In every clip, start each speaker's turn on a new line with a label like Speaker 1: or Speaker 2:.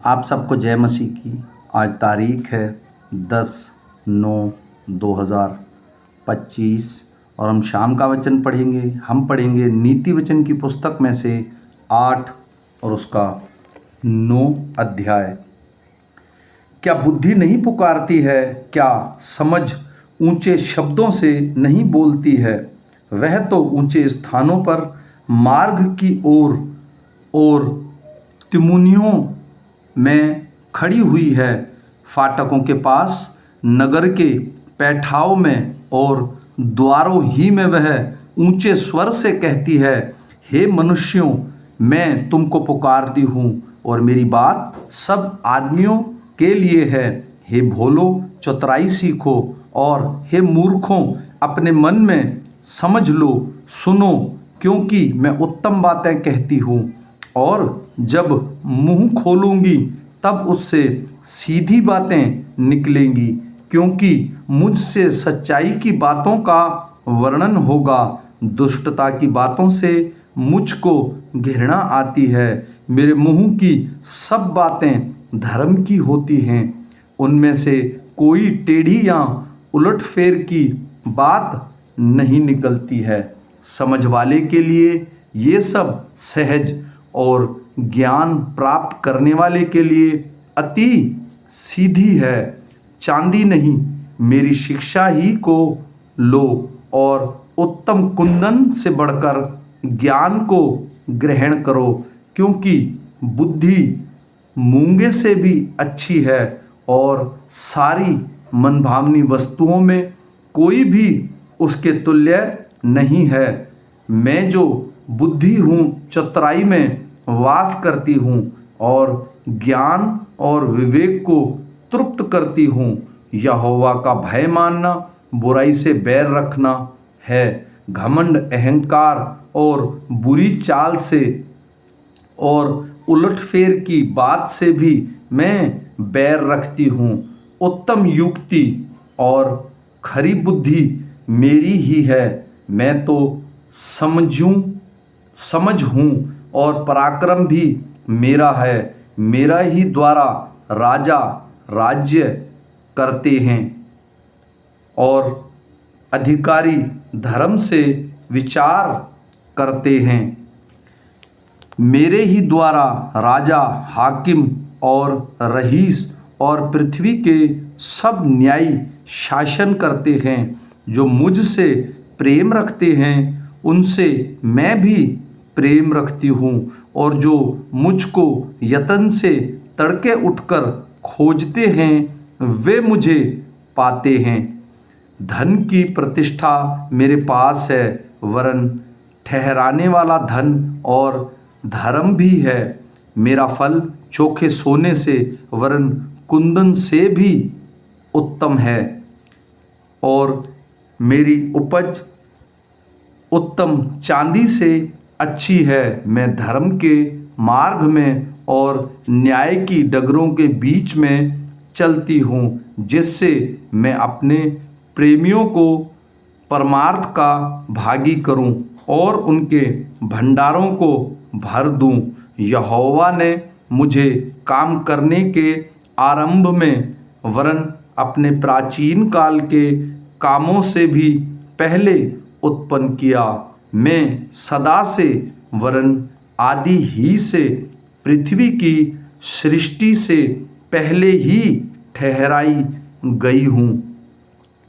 Speaker 1: आप सबको जय मसीह की। आज तारीख है 10/9/2025 और हम शाम का वचन पढ़ेंगे। हम पढ़ेंगे नीति वचन की पुस्तक में से 8 और उसका 9 अध्याय। क्या बुद्धि नहीं पुकारती है? क्या समझ ऊंचे शब्दों से नहीं बोलती है? वह तो ऊंचे स्थानों पर मार्ग की ओर और तिमुनियों में खड़ी हुई है, फाटकों के पास, नगर के पैठाओं में और द्वारों ही में वह ऊंचे स्वर से कहती है, हे मनुष्यों, मैं तुमको पुकारती हूँ और मेरी बात सब आदमियों के लिए है। हे भोलों, चतुराई सीखो, और हे मूर्खों, अपने मन में समझ लो। सुनो, क्योंकि मैं उत्तम बातें कहती हूँ, और जब मुंह खोलूंगी तब उससे सीधी बातें निकलेंगी, क्योंकि मुझसे सच्चाई की बातों का वर्णन होगा। दुष्टता की बातों से मुझको घृणा आती है। मेरे मुंह की सब बातें धर्म की होती हैं। उनमें से कोई टेढ़ी या उलटफेर की बात नहीं निकलती है। समझ वाले के लिए ये सब सहज और ज्ञान प्राप्त करने वाले के लिए अति सीधी है। चांदी नहीं, मेरी शिक्षा ही को लो, और उत्तम कुंदन से बढ़कर ज्ञान को ग्रहण करो, क्योंकि बुद्धि मूंगे से भी अच्छी है, और सारी मनभावनी वस्तुओं में कोई भी उसके तुल्य नहीं है। मैं जो बुद्धि हूँ, चतुराई में वास करती हूँ, और ज्ञान और विवेक को तृप्त करती हूँ। यहोवा का भय मानना बुराई से बैर रखना है। घमंड, अहंकार और बुरी चाल से और उलटफेर की बात से भी मैं बैर रखती हूँ। उत्तम युक्ति और खरी बुद्धि मेरी ही है। मैं तो समझ हूँ, और पराक्रम भी मेरा है। मेरा ही द्वारा राजा राज्य करते हैं, और अधिकारी धर्म से विचार करते हैं। मेरे ही द्वारा राजा, हाकिम और रईस और पृथ्वी के सब न्यायी शासन करते हैं। जो मुझसे प्रेम रखते हैं उनसे मैं भी प्रेम रखती हूँ, और जो मुझको यत्न से तड़के उठकर खोजते हैं वे मुझे पाते हैं। धन की प्रतिष्ठा मेरे पास है, वरन ठहराने वाला धन और धर्म भी है। मेरा फल चोखे सोने से वरन कुंदन से भी उत्तम है, और मेरी उपज उत्तम चांदी से अच्छी है। मैं धर्म के मार्ग में और न्याय की डगरों के बीच में चलती हूँ, जिससे मैं अपने प्रेमियों को परमार्थ का भागी करूँ और उनके भंडारों को भर दूँ। यहोवा ने मुझे काम करने के आरंभ में वरन अपने प्राचीन काल के कामों से भी पहले उत्पन्न किया। मैं सदा से वरन आदि ही से पृथ्वी की सृष्टि से पहले ही ठहराई गई हूँ।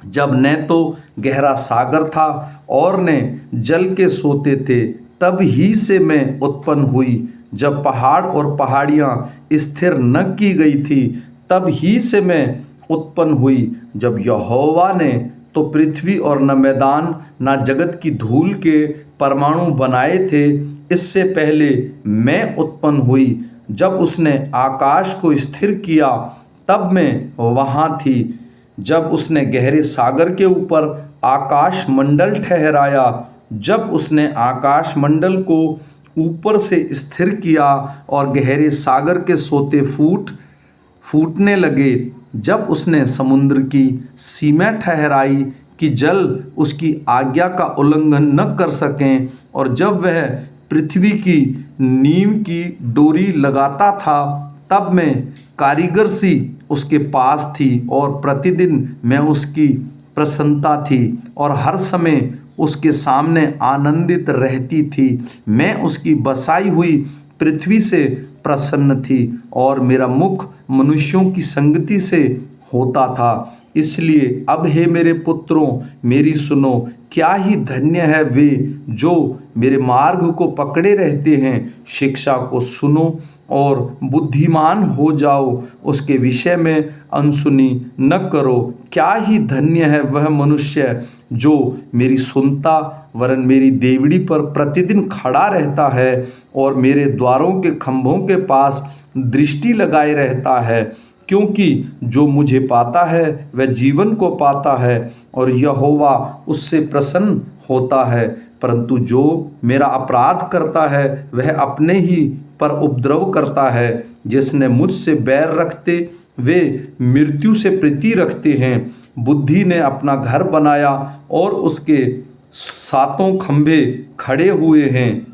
Speaker 1: जब न तो गहरा सागर था और न जल के सोते थे, तब ही से मैं उत्पन्न हुई। जब पहाड़ और पहाड़ियाँ स्थिर न की गई थी, तब ही से मैं उत्पन्न हुई। जब यहोवा ने तो पृथ्वी और न मैदान न जगत की धूल के परमाणु बनाए थे, इससे पहले मैं उत्पन्न हुई। जब उसने आकाश को स्थिर किया तब मैं वहाँ थी। जब उसने गहरे सागर के ऊपर आकाश मंडल ठहराया, जब उसने आकाश मंडल को ऊपर से स्थिर किया और गहरे सागर के सोते फूटने लगे, जब उसने समुद्र की सीमा ठहराई कि जल उसकी आज्ञा का उल्लंघन न कर सकें, और जब वह पृथ्वी की नींव की डोरी लगाता था, तब मैं कारीगर सी उसके पास थी और प्रतिदिन मैं उसकी प्रसन्नता थी और हर समय उसके सामने आनंदित रहती थी। मैं उसकी बसाई हुई पृथ्वी से प्रसन्न थी और मेरा मुख मनुष्यों की संगति से होता था। इसलिए अब हे मेरे पुत्रों, मेरी सुनो। क्या ही धन्य है वे जो मेरे मार्ग को पकड़े रहते हैं। शिक्षा को सुनो और बुद्धिमान हो जाओ, उसके विषय में अनसुनी न करो। क्या ही धन्य है वह मनुष्य जो मेरी सुनता, वरन मेरी देवड़ी पर प्रतिदिन खड़ा रहता है और मेरे द्वारों के खंभों के पास दृष्टि लगाए रहता है। क्योंकि जो मुझे पाता है वह जीवन को पाता है और यहोवा उससे प्रसन्न होता है। परंतु जो मेरा अपराध करता है वह अपने ही पर उपद्रव करता है। जिसने मुझसे बैर रखते वे मृत्यु से प्रीति रखते हैं। बुद्धि ने अपना घर बनाया और उसके सातों खंभे खड़े हुए हैं।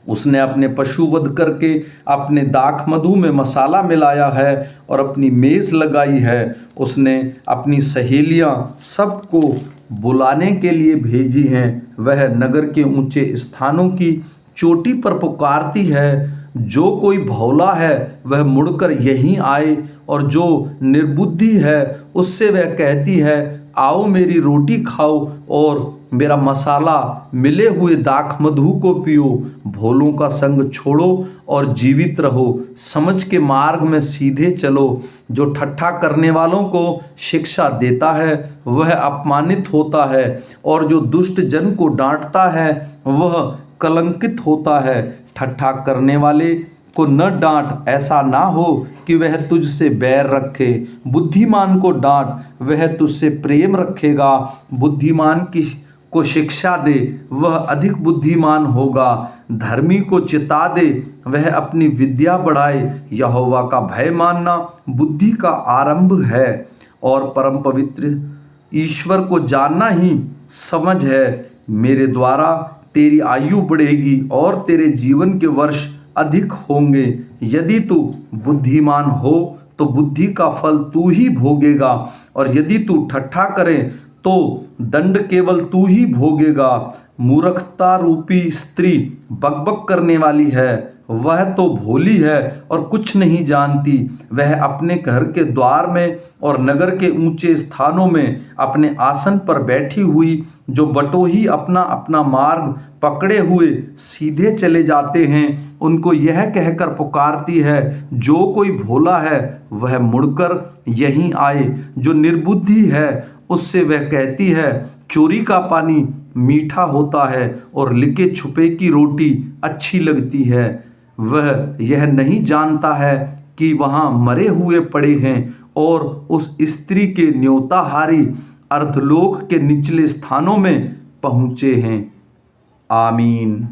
Speaker 1: उसने अपने पशु वध करके अपने दाख मधु में मसाला मिलाया है और अपनी मेज लगाई है। उसने अपनी सहेलियां सबको बुलाने के लिए भेजी हैं। वह नगर के ऊंचे स्थानों की चोटी पर पुकारती है। जो कोई भोला है वह मुड़कर यहीं आए और जो निर्बुद्धि है उससे वह कहती है, आओ मेरी रोटी खाओ और मेरा मसाला मिले हुए दाख मधु को पियो। भोलों का संग छोड़ो और जीवित रहो। समझ के मार्ग में सीधे चलो। जो ठट्ठा करने वालों को शिक्षा देता है वह अपमानित होता है और जो दुष्ट जन को डांटता है वह कलंकित होता है। ठट्ठा करने वाले को न डांट, ऐसा ना हो कि वह तुझसे बैर रखे। बुद्धिमान को डांट, वह तुझसे प्रेम रखेगा। बुद्धिमान को शिक्षा दे, वह अधिक बुद्धिमान होगा। धर्मी को चिता दे, वह अपनी विद्या बढ़ाए। यहोवा का भय मानना बुद्धि का आरंभ है और परम पवित्र ईश्वर को जानना ही समझ है। मेरे द्वारा तेरी आयु बढ़ेगी और तेरे जीवन के वर्ष अधिक होंगे। यदि तू बुद्धिमान हो तो बुद्धि का फल तू ही भोगेगा और यदि तू ठट्ठा करे तो दंड केवल तू ही भोगेगा। मूर्खता रूपी स्त्री बकबक करने वाली है, वह तो भोली है और कुछ नहीं जानती। वह अपने घर के द्वार में और नगर के ऊंचे स्थानों में अपने आसन पर बैठी हुई, जो बटोही अपना अपना मार्ग पकड़े हुए सीधे चले जाते हैं, उनको यह कहकर पुकारती है, जो कोई भोला है वह मुड़कर यहीं आए। जो निर्बुद्धि है उससे वह कहती है, चोरी का पानी मीठा होता है और लिखे छुपे की रोटी अच्छी लगती है। वह यह नहीं जानता है कि वहाँ मरे हुए पड़े हैं और उस स्त्री के न्योताहारी अर्धलोक के निचले स्थानों में पहुँचे हैं। आमीन।